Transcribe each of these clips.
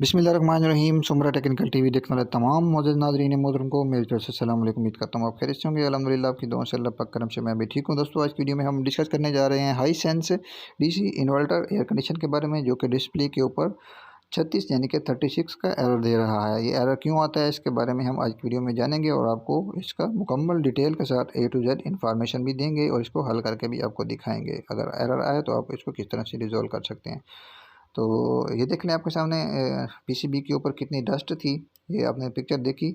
बिस्मिल्लाहिर्रहमानिर्रहीम। सुमरा technical TV देखने वाले तमाम मौजूद नाज़रीन मोहतरम को मेरी तरफ से अस्सलाम वालेकुम। उम्मीद करता हूँ आप खैरियत से होंगे। अल्हम्दुलिल्लाह आपकी दुआ से अल्लाह पाक करम से मैं भी ठीक हूँ। दोस्तों आज की वीडियो में हम डिस्कस करने जा रहे हैं Hisense DC inverter air condition के बारे में, जो कि डिस्प्ले के ऊपर 36 यानी कि 36 का एरर दे रहा है। ये एरर क्यों आता है इसके बारे में हम आज की वीडियो में जानेंगे और आपको इसका मुकम्मल डिटेल के साथ A to Z इन्फॉर्मेशन भी देंगे और इसको हल करके भी आपको दिखाएंगे। अगर एरर आए तो आप इसको किस तरह से रिजॉल्व कर सकते हैं। तो ये देख लें आपके सामने पीसीबी के ऊपर कितनी डस्ट थी, ये आपने पिक्चर देखी।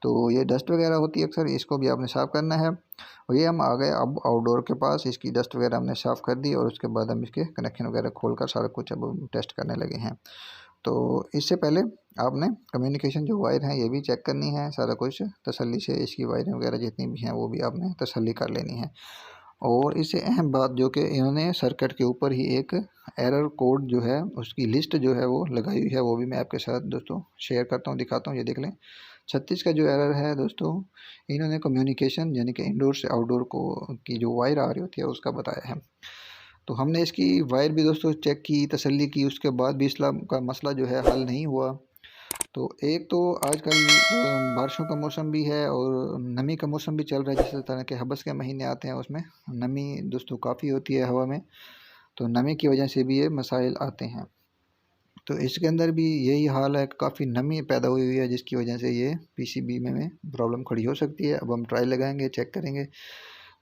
तो ये डस्ट वगैरह होती है अक्सर, इसको भी आपने साफ़ करना है। और ये हम आ गए अब आउटडोर के पास, इसकी डस्ट वगैरह हमने साफ़ कर दी और उसके बाद हम इसके कनेक्शन वगैरह खोलकर सारा कुछ अब हम टेस्ट करने लगे हैं। तो इससे पहले आपने कम्युनिकेशन जो वायर हैं ये भी चेक करनी है, सारा कुछ तसल्ली से इसकी वायरें वगैरह जितनी भी हैं वो भी आपने तसल्ली कर लेनी है। और इससे अहम बात जो कि इन्होंने सर्किट के ऊपर ही एक एरर कोड जो है उसकी लिस्ट जो है वो लगाई हुई है, वो भी मैं आपके साथ दोस्तों शेयर करता हूँ, दिखाता हूँ। ये देख लें 36 का जो एरर है दोस्तों, इन्होंने कम्युनिकेशन यानी कि इंडोर से आउटडोर को की जो वायर आ रही होती है उसका बताया है। तो हमने इसकी वायर भी दोस्तों चेक की, तसल्ली की, उसके बाद भी इस्लाम का मसला जो है हल नहीं हुआ। तो एक तो आजकल बारिशों का मौसम भी है और नमी का मौसम भी चल रहा है, जिस तरह के हबस के महीने आते हैं उसमें नमी दोस्तों काफ़ी होती है हवा में, तो नमी की वजह से भी ये मसाइल आते हैं। तो इसके अंदर भी यही हाल है, काफ़ी नमी पैदा हुई है जिसकी वजह से ये पीसीबी में प्रॉब्लम खड़ी हो सकती है। अब हम ट्रायल लगाएंगे, चेक करेंगे।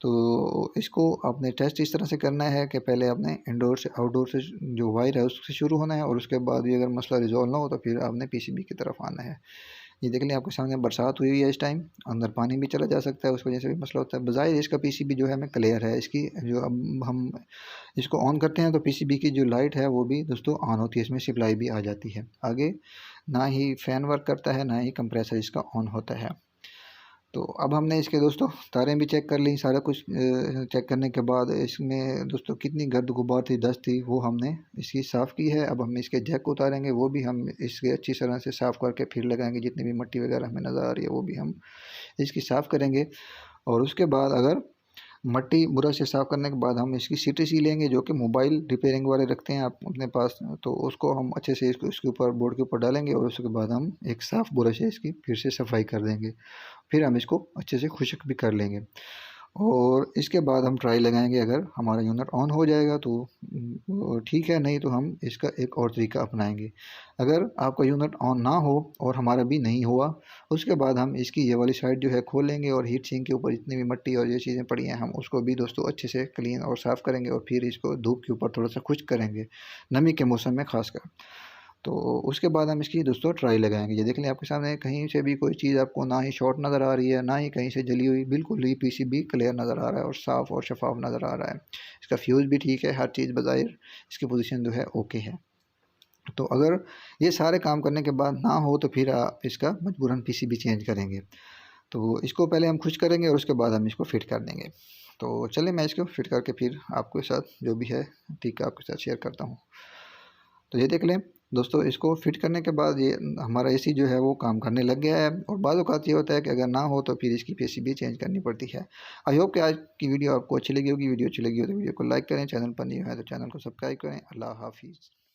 तो इसको आपने टेस्ट इस तरह से करना है कि पहले आपने इंडोर से आउटडोर से जो वायर है उससे शुरू होना है और उसके बाद भी अगर मसला रिजॉल्व ना हो तो फिर आपने पीसीबी की तरफ आना है। ये देख लें आपके सामने बरसात हुई है इस टाइम, अंदर पानी भी चला जा सकता है, उस वजह से भी मसला होता है। बज़ाहिर इसका पीसीबी जो है हमें क्लियर है, इसकी जो अब हम इसको ऑन करते हैं तो पीसीबी की जो लाइट है वो भी दोस्तों ऑन होती है, इसमें सप्लाई भी आ जाती है आगे। ना ही फ़ैन वर्क करता है, ना ही कंप्रेसर इसका ऑन होता है। तो अब हमने इसके दोस्तों तारें भी चेक कर ली, सारा कुछ चेक करने के बाद इसमें दोस्तों कितनी गर्द गुबार थी, डस्ट थी, वो हमने इसकी साफ़ की है। अब हम इसके जैक उतारेंगे, वो भी हम इसके अच्छी तरह से साफ़ करके फिर लगाएंगे। जितनी भी मिट्टी वगैरह हमें नज़र आ रही है वो भी हम इसकी साफ़ करेंगे। और उसके बाद अगर मट्टी ब्रश से साफ़ करने के बाद हम इसकी सीटीसी लेंगे, जो कि मोबाइल रिपेयरिंग वाले रखते हैं आप अपने पास, तो उसको हम अच्छे से इसको इसके ऊपर बोर्ड के ऊपर डालेंगे और उसके बाद हम एक साफ़ ब्रश से इसकी फिर से सफाई कर देंगे। फिर हम इसको अच्छे से खुश्क भी कर लेंगे और इसके बाद हम ट्राई लगाएंगे। अगर हमारा यूनिट ऑन हो जाएगा तो ठीक है, नहीं तो हम इसका एक और तरीका अपनाएंगे। अगर आपका यूनिट ऑन ना हो और हमारा भी नहीं हुआ, उसके बाद हम इसकी ये वाली साइड जो है खोलेंगे और हीट सिंक के ऊपर जितनी भी मिट्टी और ये चीज़ें पड़ी हैं हम उसको भी दोस्तों अच्छे से क्लीन और साफ़ करेंगे और फिर इसको धूप के ऊपर थोड़ा सा खुश्क करेंगे, नमी के मौसम में ख़ासकर। तो उसके बाद हम इसकी दोस्तों ट्राई लगाएंगे। ये देख लें आपके सामने कहीं से भी कोई चीज़ आपको ना ही शॉर्ट नज़र आ रही है, ना ही कहीं से जली हुई, बिल्कुल ही पीसीबी क्लियर नज़र आ रहा है और साफ़ और शफाफ नज़र आ रहा है। इसका फ्यूज़ भी ठीक है, हर चीज़ बज़ाहिर इसकी पोजीशन जो है ओके है। तो अगर ये सारे काम करने के बाद ना हो तो फिर आप इसका मजबूरन पीसीबी चेंज करेंगे। तो इसको पहले हम खुश करेंगे और उसके बाद हम इसको फिट कर देंगे। तो चलिए मैं इसको फिट करके फिर आपके साथ जो भी है ठीक है आपके साथ शेयर करता हूँ। तो ये देख लें दोस्तों, इसको फिट करने के बाद ये हमारा एसी जो है वो काम करने लग गया है। और बाद औक़ात ये होता है कि अगर ना हो तो फिर इसकी पीसीबी चेंज करनी पड़ती है। आई होप कि आज की वीडियो आपको अच्छी लगी होगी। वीडियो अच्छी लगी हो तो वीडियो को लाइक करें, चैनल पर नहीं है तो चैनल को सब्सक्राइब करें। अल्लाह हाफ़िज़।